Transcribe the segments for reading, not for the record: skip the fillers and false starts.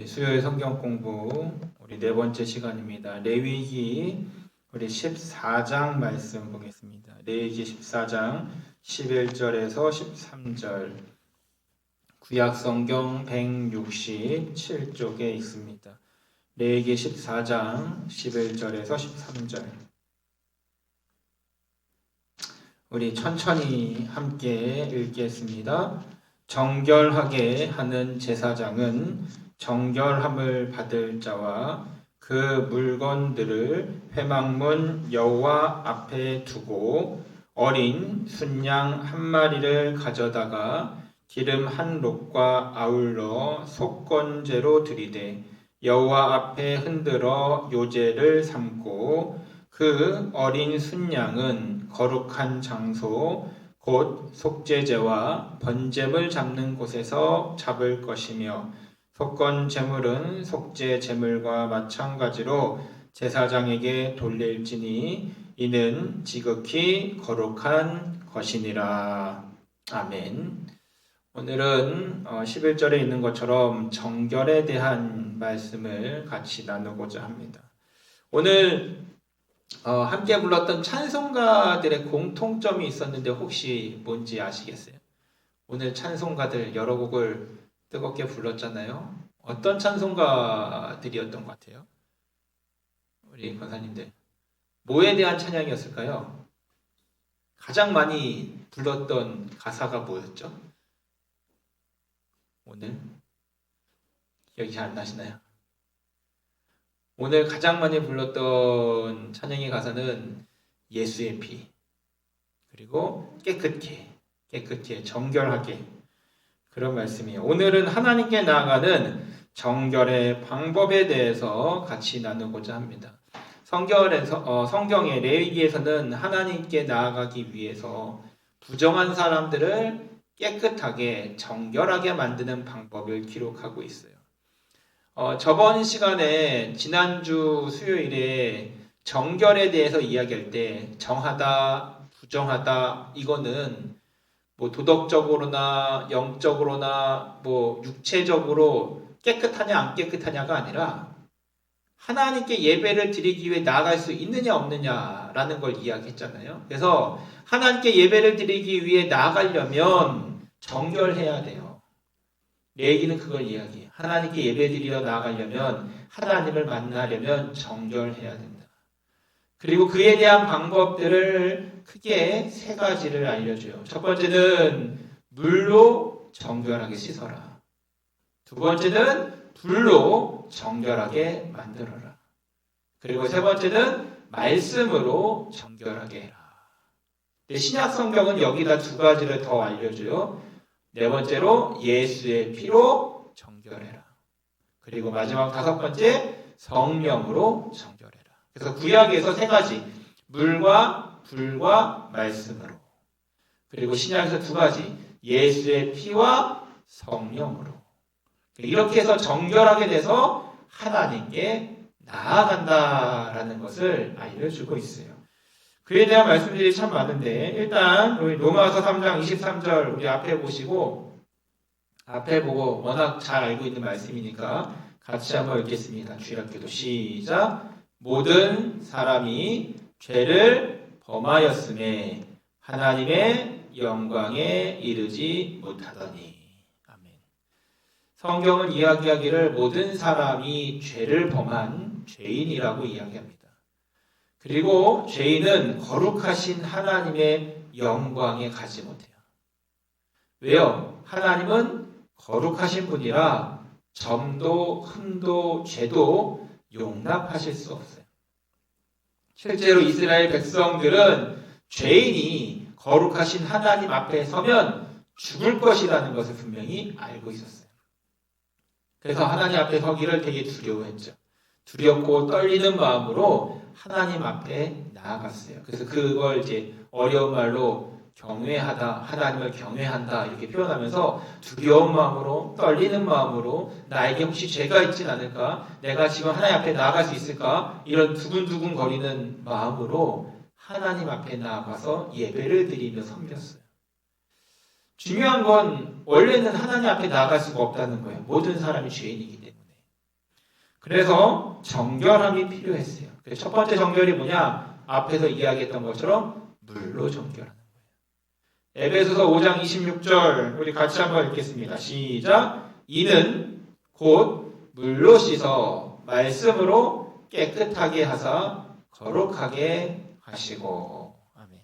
수요일 성경 공부 우리 네 번째 시간입니다. 레위기 우리 14장 말씀 보겠습니다. 레위기 14장 11절에서 13절 구약 성경 167쪽에 있습니다. 레위기 14장 11절에서 13절 우리 천천히 함께 읽겠습니다. 정결하게 하는 제사장은 정결함을 받을 자와 그 물건들을 회막문 여호와 앞에 두고 어린 순양 한 마리를 가져다가 기름 한 록과 아울러 속건제로 드리되 여호와 앞에 흔들어 요제를 삼고 그 어린 순양은 거룩한 장소 곧 속죄제와 번제물 잡는 곳에서 잡을 것이며 속건 제물은 속죄 제물과 마찬가지로 제사장에게 돌릴지니 이는 지극히 거룩한 것이니라. 아멘. 오늘은 11절에 있는 것처럼 정결에 대한 말씀을 같이 나누고자 합니다. 오늘 함께 불렀던 찬송가들의 공통점이 있었는데 혹시 뭔지 아시겠어요? 오늘 찬송가들 여러 곡을 뜨겁게 불렀잖아요. 어떤 찬송가들이었던 것 같아요? 우리 권사님들 뭐에 대한 찬양이었을까요? 가장 많이 불렀던 가사가 뭐였죠? 오늘 기억이 잘 안 나시나요? 오늘 가장 많이 불렀던 찬양의 가사는 예수의 피 그리고 깨끗게 정결하게 그런 말씀이에요. 오늘은 하나님께 나아가는 정결의 방법에 대해서 같이 나누고자 합니다. 성경의 레위기에서는 하나님께 나아가기 위해서 부정한 사람들을 깨끗하게 정결하게 만드는 방법을 기록하고 있어요. 저번 시간에 지난주 수요일에 정결에 대해서 이야기할 때 정하다, 부정하다 이거는 뭐 도덕적으로나 영적으로나 뭐 육체적으로 깨끗하냐 안 깨끗하냐가 아니라 하나님께 예배를 드리기 위해 나아갈 수 있느냐 없느냐라는 걸 이야기했잖아요. 그래서 하나님께 예배를 드리기 위해 나아가려면 정결해야 돼요. 내 얘기는 그걸 이야기해요. 하나님께 예배 드리러 나아가려면 하나님을 만나려면 정결해야 된다. 그리고 그에 대한 방법들을 크게 세 가지를 알려줘요. 첫 번째는 물로 정결하게 씻어라. 두 번째는 불로 정결하게 만들어라. 그리고 세 번째는 말씀으로 정결하게 해라. 신약 성경은 여기다 두 가지를 더 알려줘요. 네 번째로 예수의 피로 정결해라. 그리고 마지막 다섯 번째 성령으로 정결해라. 그래서 구약에서 세 가지 물과 불과 말씀으로 그리고 신약에서 두 가지 예수의 피와 성령으로 이렇게 해서 정결하게 돼서 하나님께 나아간다라는 것을 알려주고 있어요. 그에 대한 말씀들이 참 많은데 일단 우리 로마서 3장 23절 우리 앞에 보시고 앞에 보고 워낙 잘 알고 있는 말씀이니까 같이 한번 읽겠습니다. 주일학교도 시작. 모든 사람이 죄를 범하였음에 하나님의 영광에 이르지 못하더니. 아멘. 성경은 이야기하기를 모든 사람이 죄를 범한 죄인이라고 이야기합니다. 그리고 죄인은 거룩하신 하나님의 영광에 가지 못해요. 왜요? 하나님은 거룩하신 분이라 점도 흠도 죄도 용납하실 수 없어요. 실제로 이스라엘 백성들은 죄인이 거룩하신 하나님 앞에 서면 죽을 것이라는 것을 분명히 알고 있었어요. 그래서 하나님 앞에 서기를 되게 두려워했죠. 두렵고 떨리는 마음으로 하나님 앞에 나아갔어요. 그래서 그걸 이제 어려운 말로 경외하다, 하나님을 경외한다 이렇게 표현하면서 두려운 마음으로 떨리는 마음으로 나에게 혹시 죄가 있진 않을까? 내가 지금 하나님 앞에 나아갈 수 있을까? 이런 두근두근 거리는 마음으로 하나님 앞에 나아가서 예배를 드리며 섬겼어요. 중요한 건 원래는 하나님 앞에 나아갈 수가 없다는 거예요. 모든 사람이 죄인이기 때문에. 그래서 정결함이 필요했어요. 첫 번째 정결이 뭐냐? 앞에서 이야기했던 것처럼 물로 정결하는 거예요. 에베소서 5장 26절 우리 같이 한번 읽겠습니다. 시작. 이는 곧 물로 씻어 말씀으로 깨끗하게 하사 거룩하게 하시고. 아멘.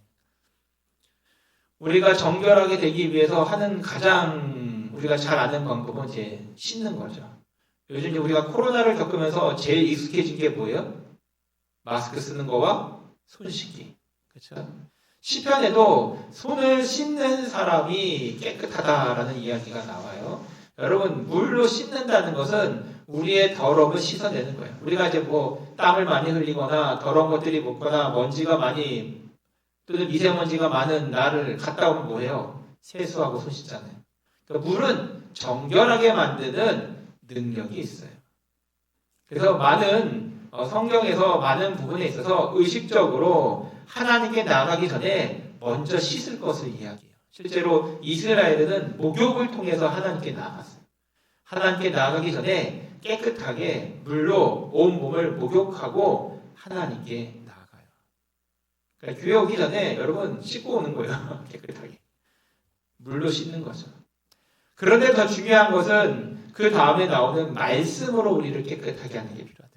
우리가 정결하게 되기 위해서 하는 가장 우리가 잘 아는 방법은 이제 씻는 거죠. 요즘 이제 우리가 코로나를 겪으면서 제일 익숙해진 게 뭐예요? 마스크 쓰는 거와 손 씻기. 그렇죠? 시편에도 손을 씻는 사람이 깨끗하다라는 이야기가 나와요. 여러분, 물로 씻는다는 것은 우리의 더러움을 씻어내는 거예요. 우리가 이제 뭐 땀을 많이 흘리거나 더러운 것들이 묻거나 먼지가 많이 또는 미세먼지가 많은 날을 갔다 오면 뭐예요? 세수하고 손 씻잖아요. 그러니까 물은 정결하게 만드는 능력이 있어요. 그래서 성경에서 많은 부분에 있어서 의식적으로 하나님께 나아가기 전에 먼저 씻을 것을 이야기해요. 실제로 이스라엘은 목욕을 통해서 하나님께 나아갔어요. 하나님께 나아가기 전에 깨끗하게 물로 온 몸을 목욕하고 하나님께 나아가요. 그러니까 교회 오기 전에 여러분 씻고 오는 거예요. 깨끗하게. 물로 씻는 거죠. 그런데 더 중요한 것은 그 다음에 나오는 말씀으로 우리를 깨끗하게 하는 게 필요하다.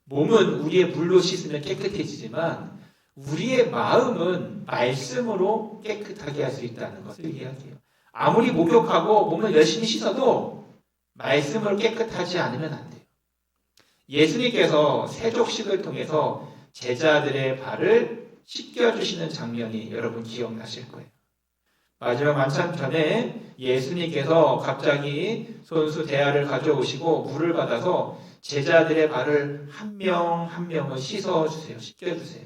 몸은 우리의 물로 씻으면 깨끗해지지만 우리의 마음은 말씀으로 깨끗하게 할 수 있다는 것을 이야기해요. 아무리 목욕하고 몸을 열심히 씻어도 말씀으로 깨끗하지 않으면 안 돼요. 예수님께서 세족식을 통해서 제자들의 발을 씻겨주시는 장면이 여러분 기억나실 거예요. 마지막 만찬 전에 예수님께서 갑자기 손수 대야를 가져오시고 물을 받아서 제자들의 발을 한 명 한 명을 씻어주세요. 씻겨주세요.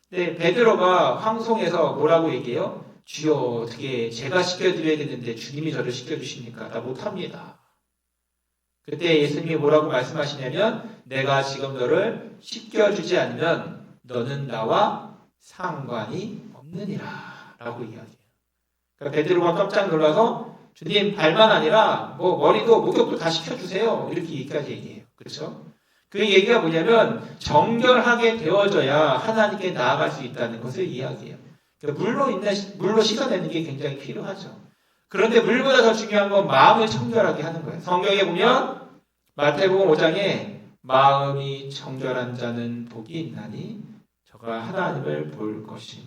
근데 베드로가 황송해서 뭐라고 얘기해요? 주여, 어떻게 제가 씻겨드려야 되는데 주님이 저를 씻겨주십니까? 나 못합니다. 그때 예수님이 뭐라고 말씀하시냐면 내가 지금 너를 씻겨주지 않으면 너는 나와 상관이 없느니라 라고 이야기해요. 그러니까 베드로가 깜짝 놀라서 주님 발만 아니라 뭐 머리도 목욕도 다 시켜주세요. 이렇게까지 얘기해요. 그렇죠? 그 얘기가 뭐냐면 정결하게 되어져야 하나님께 나아갈 수 있다는 것을 이야기해요. 그러니까 물로 씻어내는 게 굉장히 필요하죠. 그런데 물보다 더 중요한 건 마음을 청결하게 하는 거예요. 성경에 보면 마태복음 5장에 마음이 청결한 자는 복이 있나니 저가 하나님을 볼 것이며.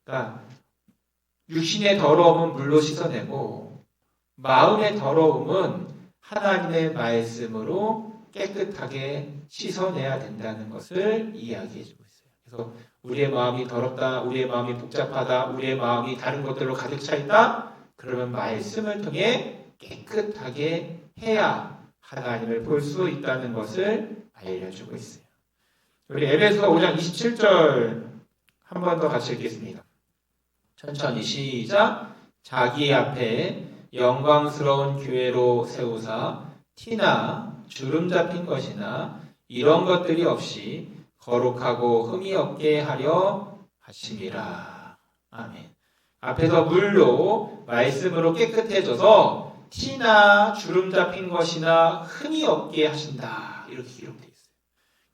그러니까 육신의 더러움은 물로 씻어내고 마음의 더러움은 하나님의 말씀으로 깨끗하게 씻어내야 된다는 것을 이야기해주고 있어요. 그래서 우리의 마음이 더럽다, 우리의 마음이 복잡하다, 우리의 마음이 다른 것들로 가득 차 있다. 그러면 말씀을 통해 깨끗하게 해야 하나님을 볼 수 있다는 것을 알려주고 있어요. 우리 에베소서 5장 27절 한 번 더 같이 읽겠습니다. 천천히 시작. 자기 앞에 영광스러운 교회로 세우사 티나 주름 잡힌 것이나 이런 것들이 없이 거룩하고 흠이 없게 하려 하심이라. 아멘. 앞에서 물로 말씀으로 깨끗해져서 티나 주름 잡힌 것이나 흠이 없게 하신다. 이렇게 기록되어 있어요.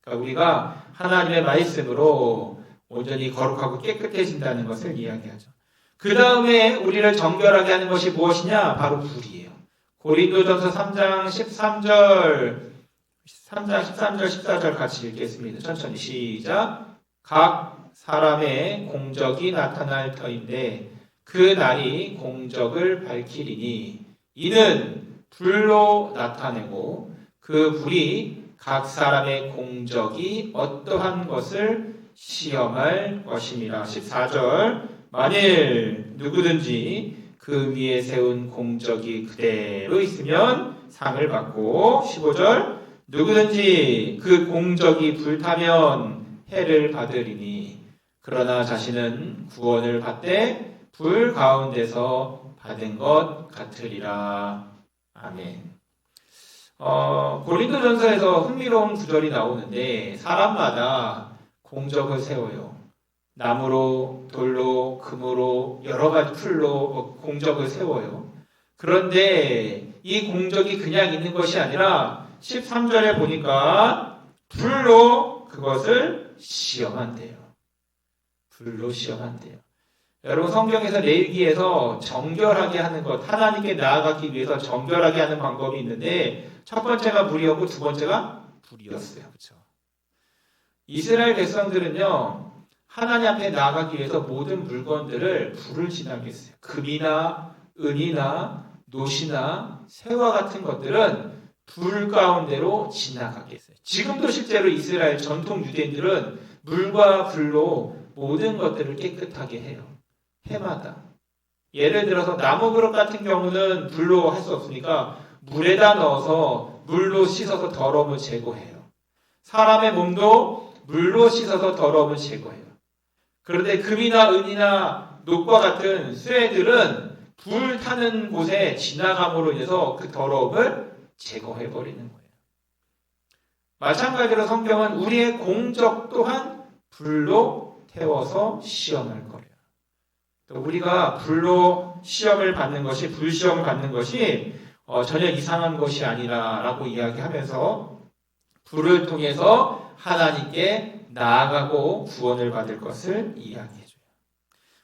그러니까 우리가 하나님의 말씀으로 온전히 거룩하고 깨끗해진다는 것을 이야기하죠. 그 다음에 우리를 정결하게 하는 것이 무엇이냐? 바로 불이에요. 고린도전서 3장 13절 14절 같이 읽겠습니다. 천천히 시작. 각 사람의 공적이 나타날 터인데 그 날이 공적을 밝히리니 이는 불로 나타내고 그 불이 각 사람의 공적이 어떠한 것을 시험할 것임이라. 14절 만일 누구든지 그 위에 세운 공적이 그대로 있으면 상을 받고 15절 누구든지 그 공적이 불타면 해를 받으리니 그러나 자신은 구원을 받되 불 가운데서 받은 것 같으리라. 아멘. 고린도전서에서 흥미로운 구절이 나오는데 사람마다 공적을 세워요. 나무로, 돌로, 금으로, 여러 가지 풀로 공적을 세워요. 그런데 이 공적이 그냥 있는 것이 아니라 13절에 보니까 불로 그것을 시험한대요. 불로 시험한대요. 여러분 성경에서 레위기에서 정결하게 하는 것, 하나님께 나아가기 위해서 정결하게 하는 방법이 있는데 첫 번째가 물이었고 두 번째가 불이었어요. 그렇죠? 이스라엘 백성들은요. 하나님 앞에 나아가기 위해서 모든 물건들을 불을 지나게 했어요. 금이나 은이나 노시나 새와 같은 것들은 불 가운데로 지나가게 했어요. 지금도 실제로 이스라엘 전통 유대인들은 물과 불로 모든 것들을 깨끗하게 해요. 해마다. 예를 들어서 나무 그릇 같은 경우는 불로 할 수 없으니까 물에다 넣어서 물로 씻어서 더러움을 제거해요. 사람의 몸도 물로 씻어서 더러움을 제거해요. 그런데 금이나 은이나 녹과 같은 쇠들은 불 타는 곳에 지나감으로 인해서 그 더러움을 제거해버리는 거예요. 마찬가지로 성경은 우리의 공적 또한 불로 태워서 시험할 거예요. 또 우리가 불로 시험을 받는 것이, 불시험을 받는 것이 전혀 이상한 것이 아니라라고 이야기하면서 불을 통해서 하나님께 나아가고 구원을 받을 것을 이야기해줘요.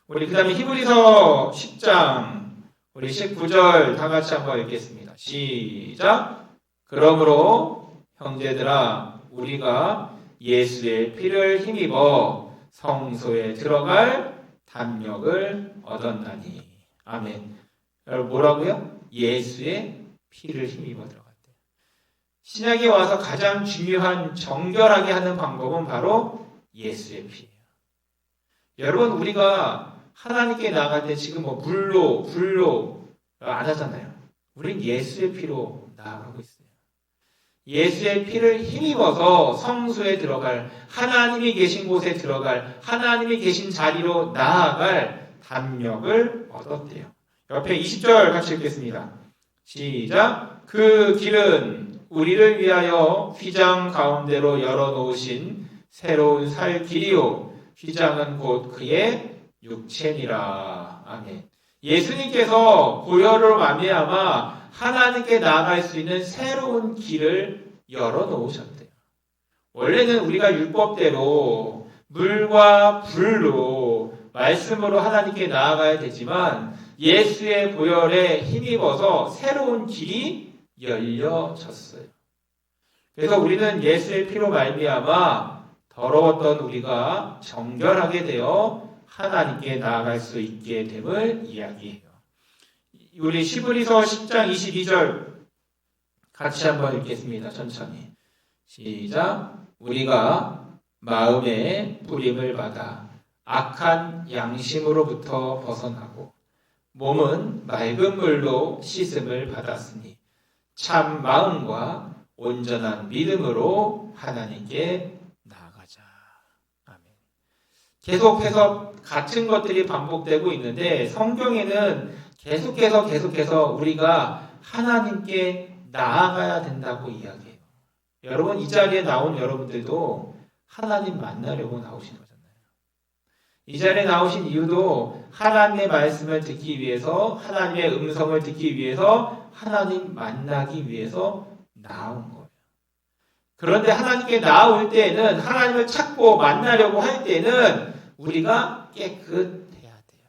우리 그 다음에 히브리서 10장 우리 19절 다 같이 한번 읽겠습니다. 시작. 그러므로 형제들아 우리가 예수의 피를 힘입어 성소에 들어갈 담력을 얻었나니. 아멘. 여러분 뭐라고요? 예수의 피를 힘입어 들어갔대요. 신약에 와서 가장 중요한 정결하게 하는 방법은 바로 예수의 피예요. 여러분 우리가 하나님께 나아갈 때 지금 뭐 물로 불로 안 하잖아요. 우린 예수의 피로 나아가고 있어요. 예수의 피를 힘입어서 성소에 들어갈, 하나님이 계신 곳에 들어갈, 하나님이 계신 자리로 나아갈 담력을 얻었대요. 옆에 20절 같이 읽겠습니다. 시작. 그 길은 우리를 위하여 휘장 가운데로 열어놓으신 새로운 살 길이요. 휘장은 곧 그의 육체니라. 아멘. 예수님께서 보혈로 말미암아 하나님께 나아갈 수 있는 새로운 길을 열어놓으셨대요. 원래는 우리가 율법대로 물과 불로 말씀으로 하나님께 나아가야 되지만 예수의 보혈에 힘입어서 새로운 길이 열려졌어요. 그래서 우리는 예수의 피로 말미암아 더러웠던 우리가 정결하게 되어 하나님께 나아갈 수 있게 됨을 이야기해요. 우리 히브리서 10장 22절 같이 한번 읽겠습니다. 천천히. 시작. 우리가 마음의 뿌림을 받아 악한 양심으로부터 벗어나고 몸은 맑은 물로 씻음을 받았으니 참 마음과 온전한 믿음으로 하나님께 나아가자. 아멘. 계속해서 같은 것들이 반복되고 있는데 성경에는 계속해서 우리가 하나님께 나아가야 된다고 이야기해요. 여러분 이 자리에 나온 여러분들도 하나님 만나려고 나오신 거잖아요. 이 자리에 나오신 이유도 하나님의 말씀을 듣기 위해서, 하나님의 음성을 듣기 위해서, 하나님 만나기 위해서 나온 거예요. 그런데 하나님께 나올 때에는, 하나님을 찾고 만나려고 할 때는 우리가 깨끗해야 돼요.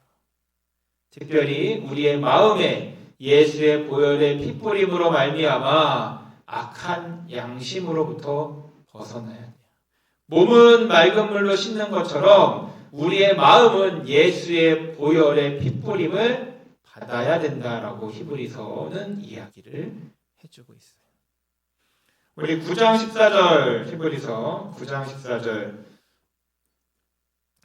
특별히 우리의 마음에 예수의 보혈의 핏뿌림으로 말미암아 악한 양심으로부터 벗어나야 돼요. 몸은 맑은 물로 씻는 것처럼 우리의 마음은 예수의 보혈의 핏뿌림을 받아야 된다라고 히브리서는 이야기를 해주고 있어요. 우리 9장 14절 히브리서 9장 14절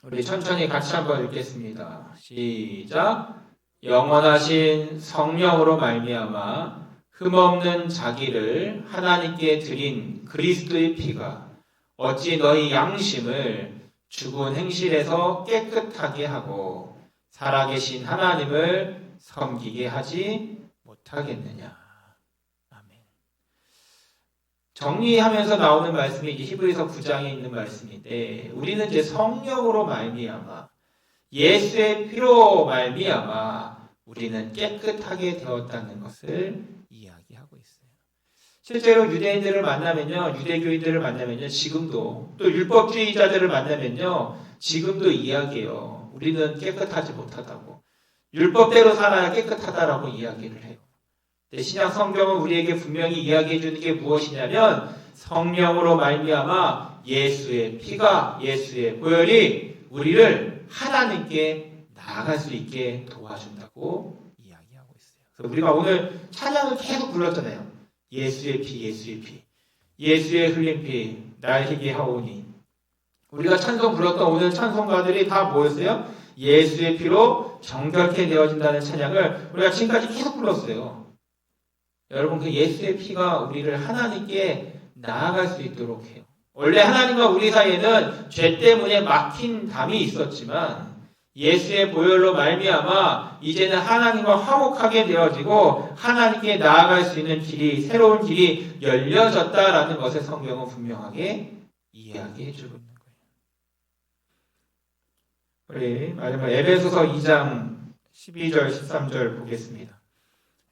우리 천천히 같이 한번 읽겠습니다. 시작. 영원하신 성령으로 말미암아 흠없는 자기를 하나님께 드린 그리스도의 피가 어찌 너희 양심을 죽은 행실에서 깨끗하게 하고 살아계신 하나님을 섬기게 하지 못하겠느냐. 아멘. 정리하면서 나오는 말씀이 이제 히브리서 9장에 있는 말씀인데 우리는 이제 성령으로 말미암아 예수의 피로 말미암아 우리는 깨끗하게 되었다는 것을 이야기하고 있어요. 실제로 유대인들을 만나면요, 유대교인들을 만나면요, 지금도 또 율법주의자들을 만나면요, 지금도 이야기해요. 우리는 깨끗하지 못하다고. 율법대로 살아야 깨끗하다라고 이야기를 해요. 신약 성경은 우리에게 분명히 이야기해 주는 게 무엇이냐면 성령으로 말미암아 예수의 피가, 예수의 보혈이 우리를 하나님께 나아갈 수 있게 도와준다고 이야기하고 있어요. 그래서 우리가 오늘 찬양을 계속 불렀잖아요. 예수의 피, 예수의 피, 예수의 흘린 피, 날 희게 하오니. 우리가 찬송 불렀던 오늘 찬송가들이 다 뭐였어요? 예수의 피로 정결케 되어진다는 찬양을 우리가 지금까지 계속 불렀어요. 여러분, 그 예수의 피가 우리를 하나님께 나아갈 수 있도록 해요. 원래 하나님과 우리 사이에는 죄 때문에 막힌 담이 있었지만 예수의 보혈로 말미암아 이제는 하나님과 화목하게 되어지고 하나님께 나아갈 수 있는 길이, 새로운 길이 열려졌다라는 것을 성경은 분명하게 이야기해 주고 있는 거예요. 우리 마지막 에베소서 2장 12절 13절 보겠습니다.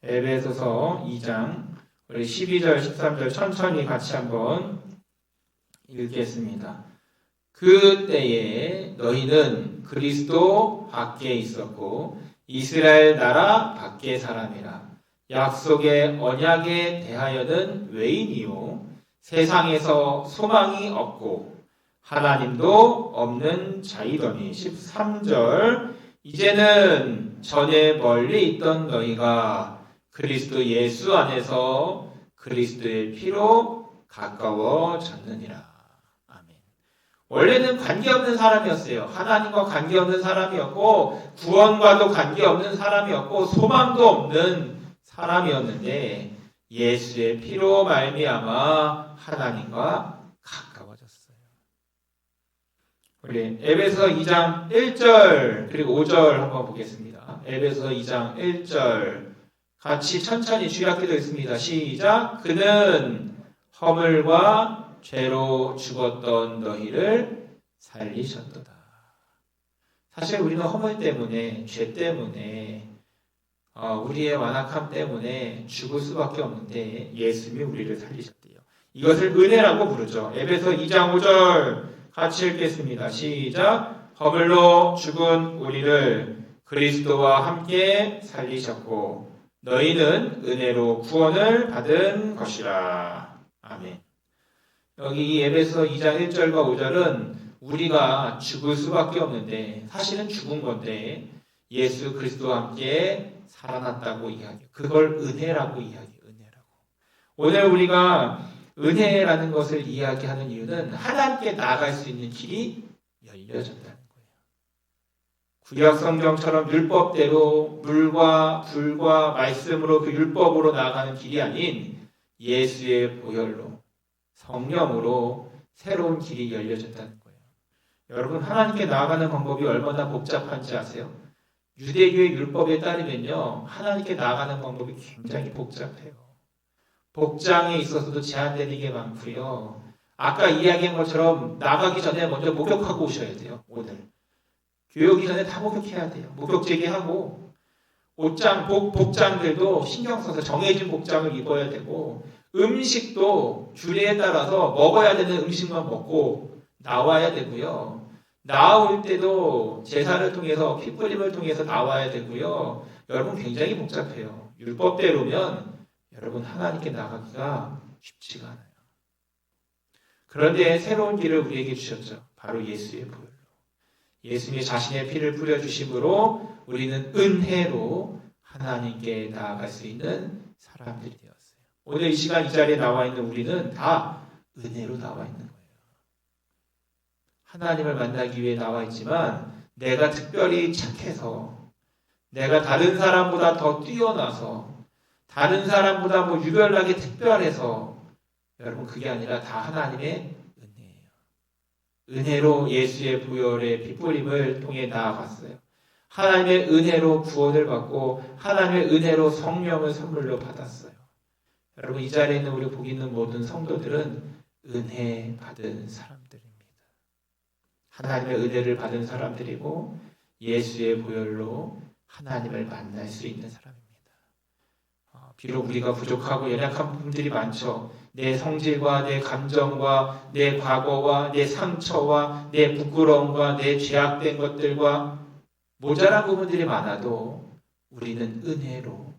에베소서 2장 우리 12절 13절 천천히 같이 한번 읽겠습니다. 그때에 너희는 그리스도 밖에 있었고 이스라엘 나라 밖의 사람이라. 약속의 언약에 대하여는 외인이요 세상에서 소망이 없고 하나님도 없는 자이더니. 13절 이제는 전에 멀리 있던 너희가 그리스도 예수 안에서 그리스도의 피로 가까워졌느니라. 원래는 관계없는 사람이었어요. 하나님과 관계없는 사람이었고 구원과도 관계없는 사람이었고 소망도 없는 사람이었는데 예수의 피로 말미암아 하나님과 가까워졌어요. 우리 에베소 2장 1절 그리고 5절 한번 보겠습니다. 에베소 2장 1절 같이 천천히 주의하기도 있습니다. 시작. 그는 허물과 죄로 죽었던 너희를 살리셨도다. 사실 우리는 허물 때문에, 죄 때문에, 우리의 완악함 때문에 죽을 수밖에 없는데 예수님이 우리를 살리셨대요. 이것을 은혜라고 부르죠. 에베소 2장 5절 같이 읽겠습니다. 시작. 허물로 죽은 우리를 그리스도와 함께 살리셨고 너희는 은혜로 구원을 받은 것이라. 아멘. 여기 이 에베소 2장 1절과 5절은 우리가 죽을 수밖에 없는데 사실은 죽은 건데 예수 그리스도와 함께 살아났다고 이야기해요. 그걸 은혜라고 이야기해요. 은혜라고. 오늘 우리가 은혜라는 것을 이야기하는 이유는 하나님께 나아갈 수 있는 길이 열려졌다는 거예요. 구약 성경처럼 율법대로 물과 불과 말씀으로 그 율법으로 나아가는 길이 아닌 예수의 보혈로 성령으로 새로운 길이 열려졌다는 거예요. 여러분, 하나님께 나아가는 방법이 얼마나 복잡한지 아세요? 유대교의 율법에 따르면요, 하나님께 나아가는 방법이 굉장히 복잡해요. 복장에 있어서도 제한되는 게 많고요. 아까 이야기한 것처럼 나가기 전에 먼저 목욕하고 오셔야 돼요. 오늘 교회 오기 전에 다 목욕해야 돼요. 목욕 제기하고 복장들도 신경 써서 정해진 복장을 입어야 되고 음식도 규례에 따라서 먹어야 되는 음식만 먹고 나와야 되고요. 나올 때도 제사를 통해서 핏불림을 통해서 나와야 되고요. 여러분 굉장히 복잡해요. 율법대로면 여러분 하나님께 나가기가 쉽지가 않아요. 그런데 새로운 길을 우리에게 주셨죠. 바로 예수의 보혈로. 예수님이 자신의 피를 뿌려주심으로 우리는 은혜로 하나님께 나아갈 수 있는 사람들이 되었어요. 오늘 이 시간 이 자리에 나와 있는 우리는 다 은혜로 나와 있는 거예요. 하나님을 만나기 위해 나와 있지만 내가 특별히 착해서 내가 다른 사람보다 더 뛰어나서 다른 사람보다 유별나게 특별해서 여러분 그게 아니라 다 하나님의 은혜예요. 은혜로 예수의 보혈의 핏불임을 통해 나아갔어요. 하나님의 은혜로 구원을 받고 하나님의 은혜로 성령을 선물로 받았어요. 여러분 이 자리에 있는 우리 복 있는 모든 성도들은 은혜 받은 사람들입니다. 하나님의 은혜를 받은 사람들이고 예수의 보혈로 하나님을 만날 수 있는 사람입니다. 비록 우리가 부족하고 연약한 부분들이 많죠. 내 성질과 내 감정과 내 과거와 내 상처와 내 부끄러움과 내 죄악된 것들과 모자란 부분들이 많아도 우리는 은혜로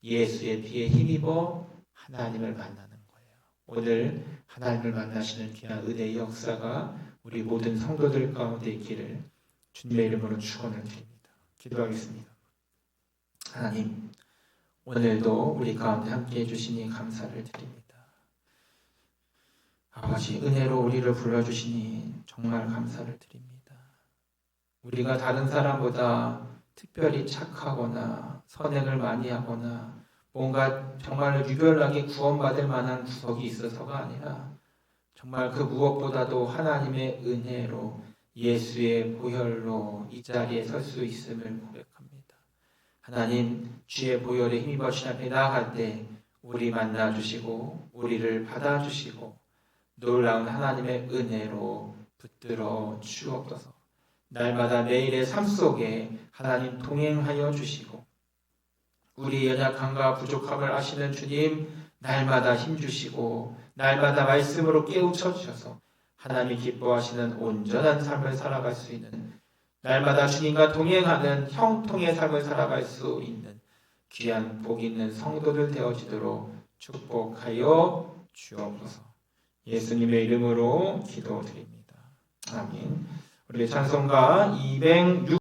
예수의 피에 힘입어 하나님을 만나는 거예요. 오늘 하나님을 만나시는 귀한 은혜의 역사가 우리 모든 성도들 가운데 있기를 주님의 이름으로 축원을 드립니다. 기도하겠습니다. 하나님, 오늘도 우리 가운데 함께해 주시니 감사를 드립니다. 아버지, 은혜로 우리를 불러주시니 정말 감사를 드립니다. 우리가 다른 사람보다 특별히 착하거나 선행을 많이 하거나 뭔가 정말 유별나게 구원받을 만한 구석이 있어서가 아니라 정말 그 무엇보다도 하나님의 은혜로 예수의 보혈로 이 자리에 설 수 있음을 고백합니다. 하나님, 주의 보혈에 힘입어 주신 앞에 나아갈 때 우리 만나주시고 우리를 받아주시고 놀라운 하나님의 은혜로 붙들어 주옵소서. 날마다 매일의 삶 속에 하나님 동행하여 주시고 우리 연약함과 부족함을 아시는 주님, 날마다 힘주시고 날마다 말씀으로 깨우쳐 주셔서 하나님이 기뻐하시는 온전한 삶을 살아갈 수 있는, 날마다 주님과 동행하는 형통의 삶을 살아갈 수 있는 귀한 복 있는 성도들 되어지도록 축복하여 주옵소서. 예수님의 이름으로 기도드립니다. 아멘. 우리 찬송가 206